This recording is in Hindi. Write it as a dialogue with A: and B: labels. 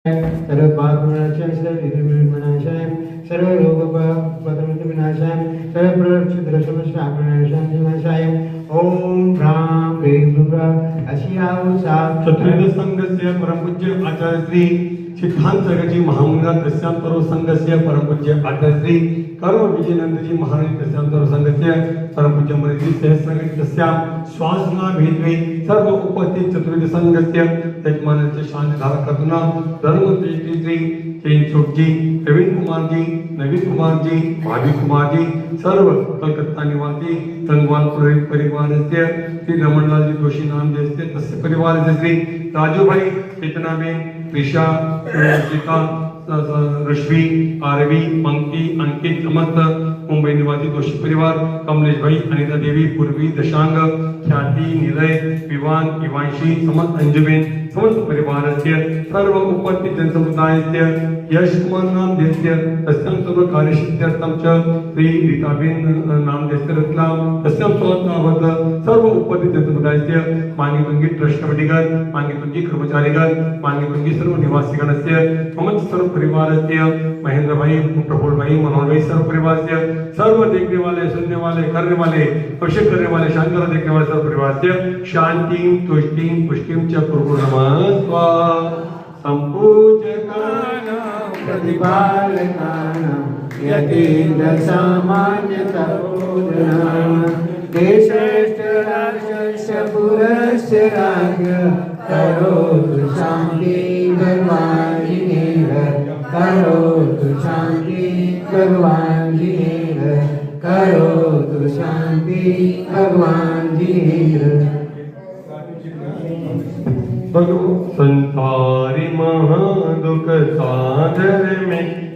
A: सर्व पापविनाशाय सर्वविघ्नविनाशाय सर्वरोगपत्रविनाशाय सर्वप्रक्षुद्रसमस्याविनाशाय ओम ह्रां क्लीं दुर्गा अशी आवसा
B: चतुर्वेद संघस्य परमपूज्य आचार्य श्री सिद्धांत सरकारजी महामुनिराज तस्यांतरो संघस्य परमपूज्य आचार्य श्री कर्म विजयनंदजी महाराज तस्यांतरो संघस्य परमपूज्य मरिजी सहस्रगणी तस्यां श्वासना भेदवे सर्व उपस्थित चतुर्वेद संघस्य यजमानाचे शांती धारक करना धर्म श्री चेंचोकजी प्रवीण कुमार जी नवीन कुमार जी भाभी कुमार जी सर्व कलकत्ता निवासी तंगवाल परिवारस्य श्री रमणलाल जी जोशी नाम जैसे तस्य परिवारस्य श्री राजूभाई चेतनाबेन ऋषा गीता रश्वी आरवी पंक्ति अंकित समस्त मुंबई निवासी दोषी परिवार कमलेश भाई अनिता देवी पूर्वी दशांग ख्याति निलय विवान इवांशी समस्त अंजुबेन समस्त परिवारस्य सर्व उपस्थित जनसमुदायस्य यश कुमार नाम देस्य तस्यां सर्व कार्यसिद्ध्यर्थं च श्री रीताबेन नाम देस्य रत्नाम तस्यां स्वतःवत सर्व उपस्थित जनसमुदायस्य मांगीतुंगी ट्रस्ट कमिटीगण मांगीतुंगी कर्मचारीगण मांगीतुंगी सर्व निवासीगणस्य मम सर्व परिवारस्य महेंद्र भाई प्रफुल्ल भाई मनोहर भाई सर्व परिवारस्य सर्व देखने वाले सुनने वाले करने वाले अभिषेक करने वाले शांकर देखने वाले सर्व परिवारस्य शांतिं तुष्टिं पुष्टिं च कुरु नमः स्वाहा संपूजकानां
A: प्रतिपालकानां यतीन्द्र सामान्य तपोधनां देशस्य राष्ट्रस्य पुरस्य राज्ञ करोतु शान्ति भगवान् जिनेन्द्र करोतु शान्ति भगवान् जिनेन्द्र करोतु शान्ति भगवान् जिनेन्द्र
B: संसारी महादुख सागर में